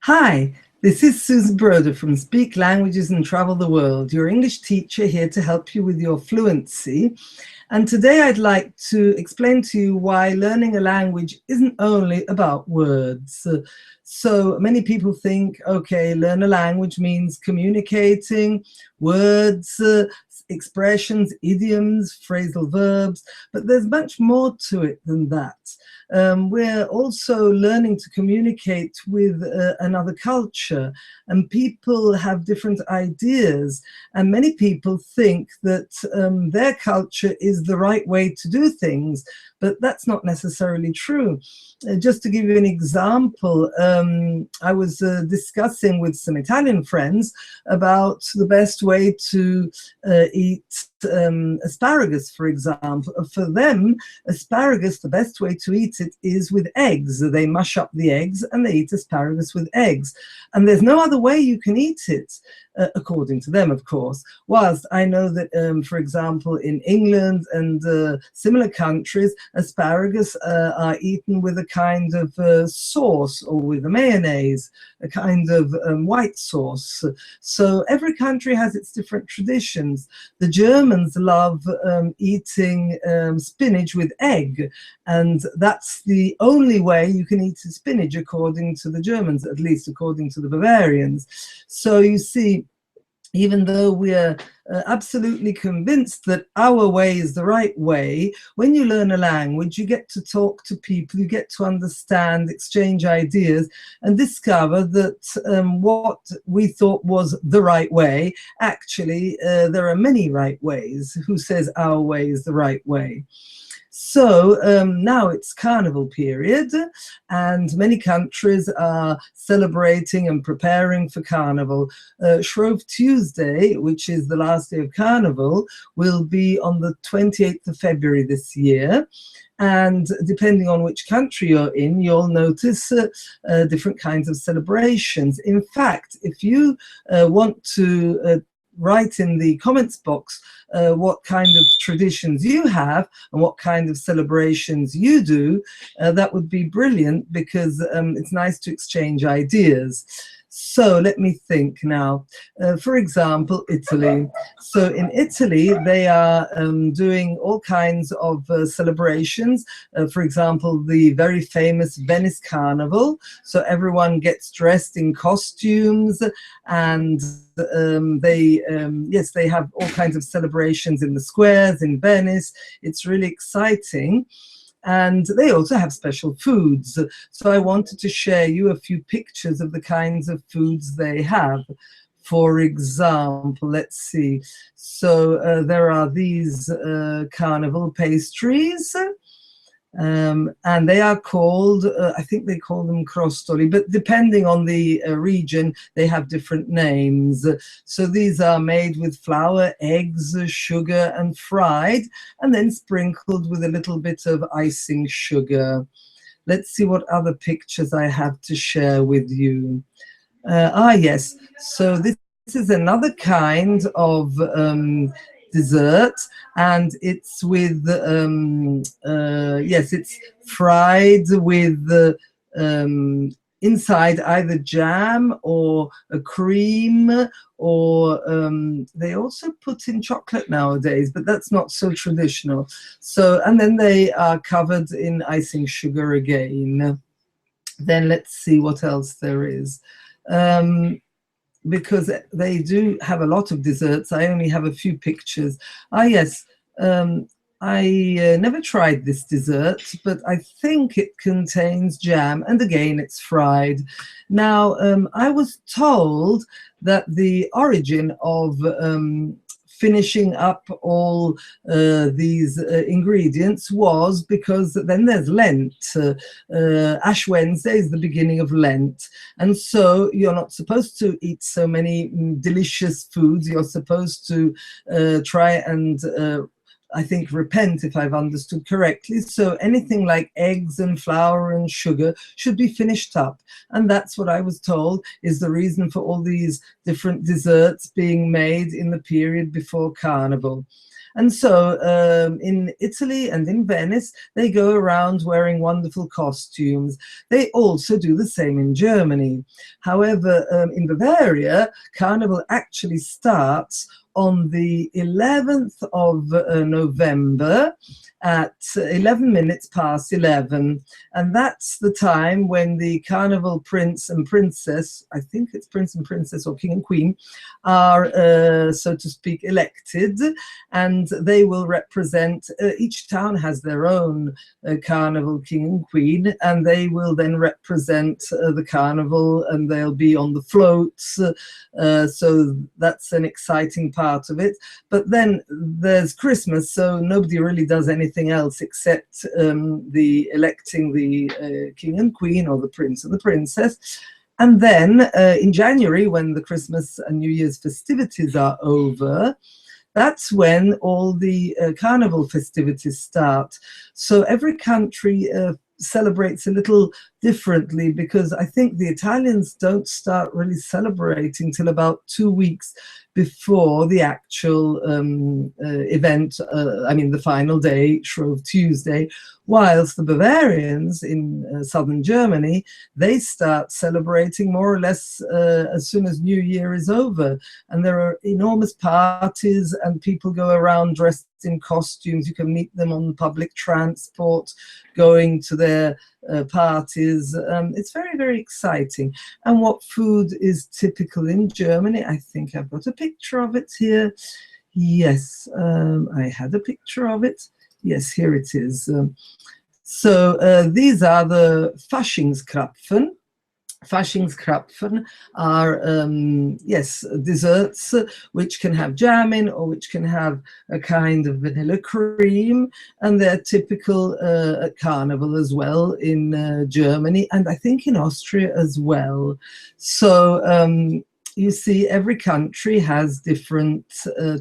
Hi, this is Susan Broder from Speak Languages and Travel the World, your English teacher here to help you with your fluency. And today I'd like to explain to you why learning a language isn't only about words. So many people think, okay, learn a language means communicating, words, expressions, idioms, phrasal verbs, but there's much more to it than that. We're also learning to communicate with another culture, and people have different ideas, and many people think that their culture is the right way to do things, but that's not necessarily true. Just to give you an example, I was discussing with some Italian friends about the best way to eat asparagus, for example. For them, asparagus, the best way to eat it is with eggs. They mush up the eggs and they eat asparagus with eggs. And there's no other way you can eat it, according to them, of course. Whilst I know that, for example, in England and similar countries, asparagus are eaten with a kind of sauce or with a mayonnaise, a kind of white sauce. So every country has its different traditions. The Germans love eating spinach with egg, and that's the only way you can eat spinach according to the Germans, at least according to the Bavarians. So you see, even though we're absolutely convinced that our way is the right way, when you learn a language, you get to talk to people, you get to understand, exchange ideas, and discover that what we thought was the right way, actually, there are many right ways. Who says our way is the right way? So now it's Carnival period, and many countries are celebrating and preparing for Carnival. Shrove Tuesday, which is the last day of Carnival, will be on the 28th of February this year. And depending on which country you're in, you'll notice different kinds of celebrations. In fact, if you want to write in the comments box what kind of traditions you have and what kind of celebrations you do, that would be brilliant, because it's nice to exchange ideas. So let me think now. For example, Italy. So in Italy, they are doing all kinds of celebrations. For example, the very famous Venice Carnival. So everyone gets dressed in costumes, and they have all kinds of celebrations in the squares in Venice. It's really exciting. And they also have special foods. So I wanted to share you a few pictures of the kinds of foods they have. For example, let's see. So there are these Carnival Pastries. And they are called, I think they call them crostoli, but depending on the region, they have different names. So these are made with flour, eggs, sugar, and fried, and then sprinkled with a little bit of icing sugar. Let's see what other pictures I have to share with you. Yes, so this is another kind of dessert, and it's with it's fried with inside either jam or a cream, or they also put in chocolate nowadays, but that's not so traditional. So, and then they are covered in icing sugar again. Then let's see what else there is. Because they do have a lot of desserts. I only have a few pictures. Yes, I never tried this dessert, but I think it contains jam, and again, it's fried. Now, I was told that the origin of finishing up all these ingredients was because then there's Lent. Ash Wednesday is the beginning of Lent, and so you're not supposed to eat so many delicious foods. You're supposed to try and I think repent, if I've understood correctly. So anything like eggs and flour and sugar should be finished up. And that's what I was told is the reason for all these different desserts being made in the period before Carnival. And so in Italy and in Venice, they go around wearing wonderful costumes. They also do the same in Germany. However, in Bavaria, Carnival actually starts on the 11th of November at 11 minutes past 11. And that's the time when the Carnival Prince and Princess, I think it's Prince and Princess or King and Queen, are, so to speak, elected. And they will represent, each town has their own Carnival King and Queen, and they will then represent the Carnival, and they'll be on the floats. So that's an exciting part of it. But then there's Christmas, so nobody really does anything else except the electing the King and Queen, or the Prince and the Princess. And then in January, when the Christmas and New Year's festivities are over, that's when all the carnival festivities start. So every country celebrates a little differently, because I think the Italians don't start really celebrating till about 2 weeks before the actual event, I mean the final day, Shrove Tuesday, whilst the Bavarians in southern Germany, they start celebrating more or less as soon as New Year is over. And there are enormous parties, and people go around dressed in costumes. You can meet them on public transport, going to their parties. It's very, very exciting. And what food is typical in Germany? I think I've got a picture of it here. Yes, I had a picture of it. Yes, here it is. So these are the Faschingskrapfen. Faschingskrapfen are, yes, desserts which can have jam in, or which can have a kind of vanilla cream, and they're typical at Carnival as well in Germany, and I think in Austria as well. So you see, every country has different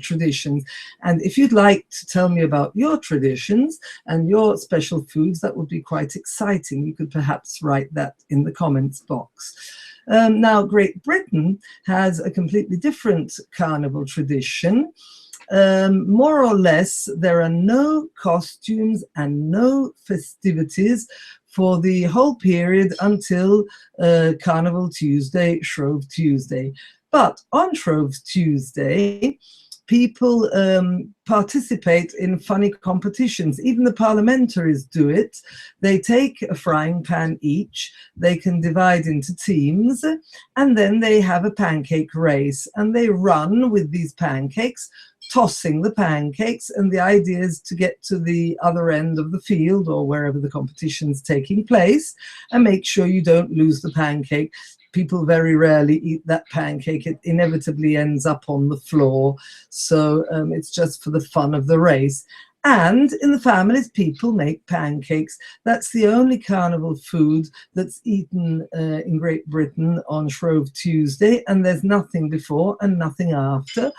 traditions. And if you'd like to tell me about your traditions and your special foods, that would be quite exciting. You could perhaps write that in the comments box. Now, Great Britain has a completely different carnival tradition. More or less, there are no costumes and no festivities for the whole period until Carnival Tuesday, Shrove Tuesday. But on Shrove Tuesday, people participate in funny competitions. Even the parliamentaries do it. They take a frying pan each, they can divide into teams, and then they have a pancake race, and they run with these pancakes, tossing the pancakes, and the idea is to get to the other end of the field, or wherever the competition's taking place, and make sure you don't lose the pancake. People very rarely eat that pancake. It inevitably ends up on the floor. So it's just for the fun of the race. And in the families, people make pancakes. That's the only carnival food that's eaten in Great Britain on Shrove Tuesday, and there's nothing before and nothing after.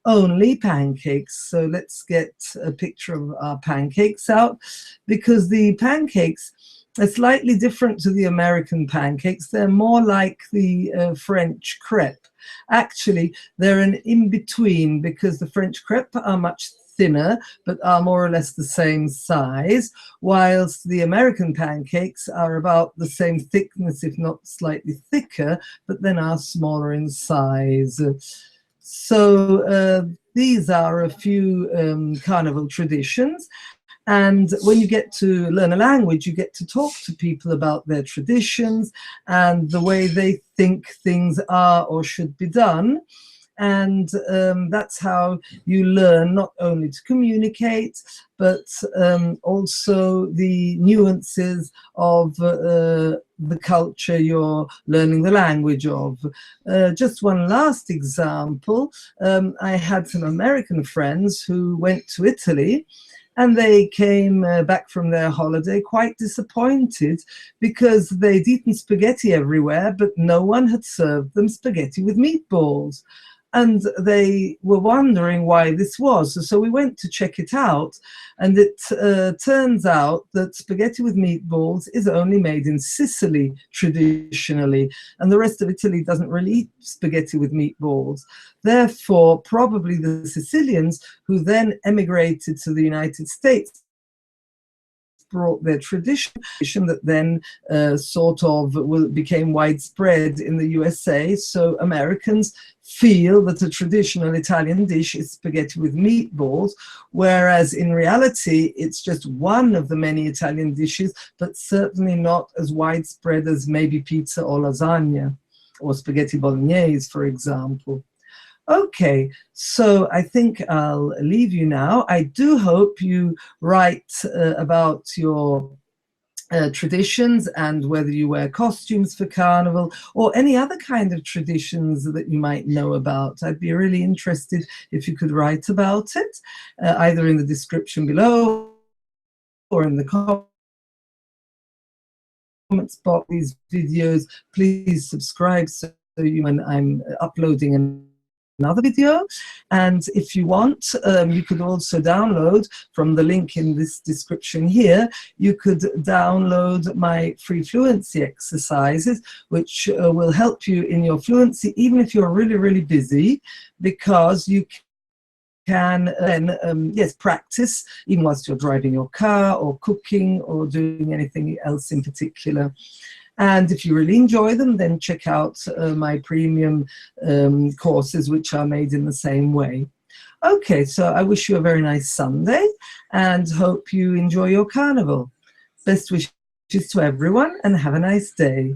Only pancakes. So let's get a picture of our pancakes out, because the pancakes are slightly different to the American pancakes. They're more like the French crepe. Actually, they're an in-between, because the French crepe are much thinner, but are more or less the same size, whilst the American pancakes are about the same thickness, if not slightly thicker, but then are smaller in size. So these are a few carnival traditions. And when you get to learn a language, you get to talk to people about their traditions and the way they think things are or should be done. And that's how you learn not only to communicate, but also the nuances of the culture you're learning the language of. Just one last example. I had some American friends who went to Italy, and they came back from their holiday quite disappointed, because they'd eaten spaghetti everywhere, but no one had served them spaghetti with meatballs. And they were wondering why this was. So we went to check it out, and it turns out that spaghetti with meatballs is only made in Sicily traditionally, and the rest of Italy doesn't really eat spaghetti with meatballs. Therefore, probably the Sicilians, who then emigrated to the United States, brought their tradition that then became widespread in the USA. So Americans feel that a traditional Italian dish is spaghetti with meatballs, whereas in reality it's just one of the many Italian dishes, but certainly not as widespread as maybe pizza or lasagna or spaghetti bolognese, for example. Okay, so I think I'll leave you now. I do hope you write about your traditions and whether you wear costumes for Carnival or any other kind of traditions that you might know about. I'd be really interested if you could write about it, either in the description below or in the comments box. These videos, please subscribe so you when I'm uploading another video. And if you want, you could also download from the link in this description here, you could download my free fluency exercises, which will help you in your fluency, even if you're really, really busy, because you can then, yes, practice even whilst you're driving your car or cooking or doing anything else in particular. And if you really enjoy them, then check out my premium courses, which are made in the same way. Okay, so I wish you a very nice Sunday and hope you enjoy your carnival. Best wishes to everyone and have a nice day.